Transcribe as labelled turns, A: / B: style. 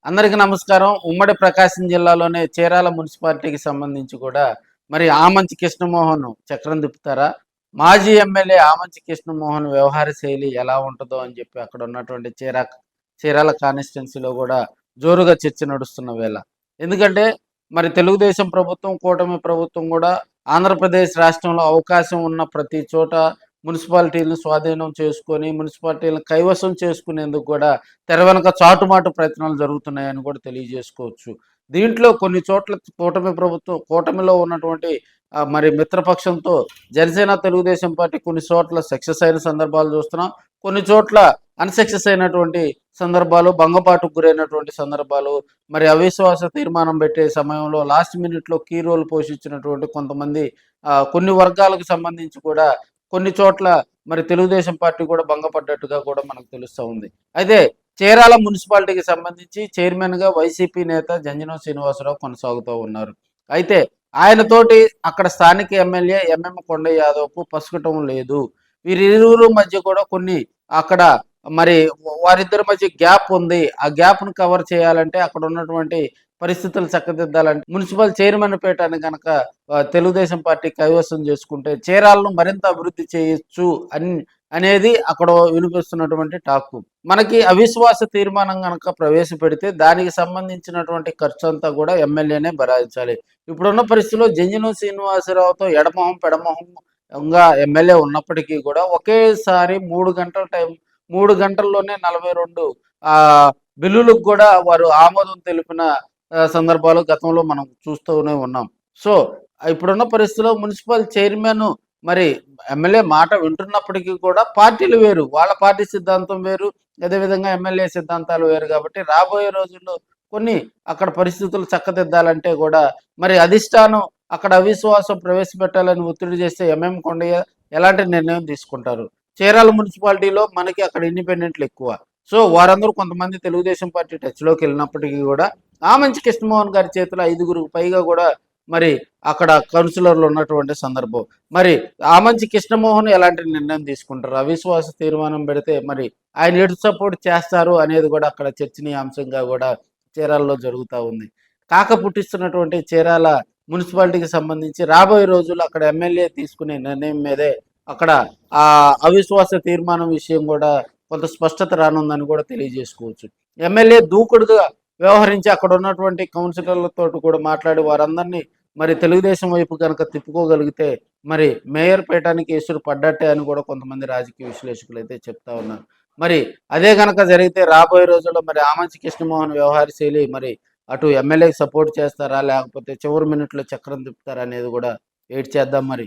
A: అందరికీ నమస్కారం. ఉమ్మడి ప్రకాశం జిల్లాలోనే చీరాల మున్సిపాలిటీకి సంబంధించి కూడా మరి ఆమంచి కృష్ణమోహన్ చక్రం తిప్పుతారా? మాజీ ఎమ్మెల్యే ఆమంచి కృష్ణమోహన్ వ్యవహార శైలి ఎలా ఉంటుందో అని చెప్పి అక్కడ ఉన్నటువంటి చీరాల కాన్స్టిట్యున్సీలో కూడా జోరుగా చర్చ నడుస్తున్న వేళ. ఎందుకంటే మరి తెలుగుదేశం ప్రభుత్వం, కూటమి ప్రభుత్వం కూడా ఆంధ్రప్రదేశ్ రాష్ట్రంలో అవకాశం ఉన్న ప్రతి చోట మున్సిపాలిటీలను స్వాధీనం చేసుకొని మున్సిపాలిటీలను కైవసం చేసుకునేందుకు కూడా తెర వెనుక చాటుమాటు ప్రయత్నాలు జరుగుతున్నాయని కూడా తెలియజేసుకోవచ్చు. దీంట్లో కొన్ని చోట్ల కూటమిలో ఉన్నటువంటి మరి మిత్రపక్షంతో జనసేన తెలుగుదేశం పార్టీ కొన్ని చోట్ల సక్సెస్ అయిన సందర్భాలు చూస్తున్నాం. కొన్ని చోట్ల అన్సక్సెస్ అయినటువంటి సందర్భాలు, భంగపాటుకు గురైనటువంటి సందర్భాలు, మరి అవిశ్వాస తీర్మానం పెట్టే సమయంలో లాస్ట్ మినిట్లో కీ రోల్ పోషించినటువంటి కొంతమంది కొన్ని వర్గాలకు సంబంధించి కూడా కొన్ని చోట్ల మరి తెలుగుదేశం పార్టీ కూడా భంగపడ్డట్టుగా కూడా మనకు తెలుస్తూ ఉంది. అయితే చీరాల మున్సిపాలిటీకి సంబంధించి చైర్మన్గా వైసీపీ నేత జంజనం శ్రీనివాసరావు కొనసాగుతూ ఉన్నారు. అయితే ఆయనతోటి అక్కడ స్థానిక ఎమ్మెల్యే ఎంఎం కొండ యాదవ్కు పసుకటం లేదు. వీరిరువురు మధ్య కూడా కొన్ని అక్కడ మరి వారిద్దరి మధ్య గ్యాప్ ఉంది. ఆ గ్యాప్ను కవర్ చేయాలంటే అక్కడ ఉన్నటువంటి పరిస్థితులు చక్కదిద్దాలంటే మున్సిపల్ చైర్మన్ పీఠాన్ని కనుక తెలుగుదేశం పార్టీ కైవసం చేసుకుంటే చీరాలను మరింత అభివృద్ధి చేయొచ్చు అనేది అక్కడ వినిపిస్తున్నటువంటి టాకు. మనకి అవిశ్వాస తీర్మానం కనుక ప్రవేశపెడితే దానికి సంబంధించినటువంటి ఖర్చు అంతా కూడా ఎమ్మెల్యేనే భరాయించాలి. ఇప్పుడున్న పరిస్థితిలో జంజనం శ్రీనివాసరావుతో ఎడమొహం పెడమొహంగా ఎమ్మెల్యే ఉన్నప్పటికీ కూడా ఒకేసారి 3 గంటల్లోనే 42 బిల్లులకు కూడా వారు ఆమోదం తెలిపిన సందర్భాలు గతంలో మనం చూస్తూనే ఉన్నాం. సో ఇప్పుడున్న పరిస్థితిలో మున్సిపల్ చైర్మన్ మరి ఎమ్మెల్యే మాట వింటున్నప్పటికీ కూడా పార్టీలు వేరు, వాళ్ళ పార్టీ సిద్ధాంతం వేరు, అదేవిధంగా ఎమ్మెల్యే సిద్ధాంతాలు వేరు. కాబట్టి రాబోయే రోజుల్లో కొన్ని అక్కడ పరిస్థితులు చక్కదిద్దాలంటే కూడా మరి అధిష్టానం అక్కడ అవిశ్వాసం ప్రవేశపెట్టాలని ఒత్తిడి చేస్తే ఎంఎం కొండయ్య ఎలాంటి నిర్ణయం తీసుకుంటారు? చీరాల మున్సిపాలిటీలో మనకి అక్కడ ఇండిపెండెంట్లు ఎక్కువ. సో వారందరూ కొంతమంది తెలుగుదేశం పార్టీ టచ్లోకి వెళ్ళినప్పటికీ కూడా ఆమంచి కృష్ణమోహన్ గారి చేతిలో 5గురికి పైగా కూడా మరి అక్కడ కౌన్సిలర్లు ఉన్నటువంటి సందర్భం. మరి ఆమంచి కృష్ణమోహన్ ఎలాంటి నిర్ణయం తీసుకుంటారు? అవిశ్వాస తీర్మానం పెడితే మరి ఆయన ఎటు సపోర్ట్ చేస్తారు అనేది కూడా అక్కడ చర్చనీయాంశంగా కూడా చీరాలలో జరుగుతూ ఉంది. కాక పుట్టిస్తున్నటువంటి చీరాల మున్సిపాలిటీకి సంబంధించి రాబోయే రోజుల్లో అక్కడ ఎమ్మెల్యే తీసుకునే నిర్ణయం మీదే అక్కడ ఆ అవిశ్వాస తీర్మానం విషయం కూడా కొంత స్పష్టత రానుందని కూడా తెలియజేసుకోవచ్చు. ఎమ్మెల్యే దూకుడుగా వ్యవహరించి అక్కడ ఉన్నటువంటి కౌన్సిలర్లతో కూడా మాట్లాడి వారందరినీ మరి తెలుగుదేశం వైపు కనుక తిప్పుకోగలిగితే మరి మేయర్ పీఠానికి ఎసురు పడ్డట్టే అని కూడా కొంతమంది రాజకీయ విశ్లేషకులు అయితే చెప్తా ఉన్నారు. మరి అదే కనుక జరిగితే రాబోయే రోజుల్లో మరి ఆమంచి కృష్ణమోహన్ వ్యవహార శైలి మరి అటు ఎమ్మెల్యేకి సపోర్ట్ చేస్తారా, లేకపోతే చివరి మినిట్లో చక్రం తిప్పుతారా అనేది కూడా వెయిట్ చేద్దాం మరి.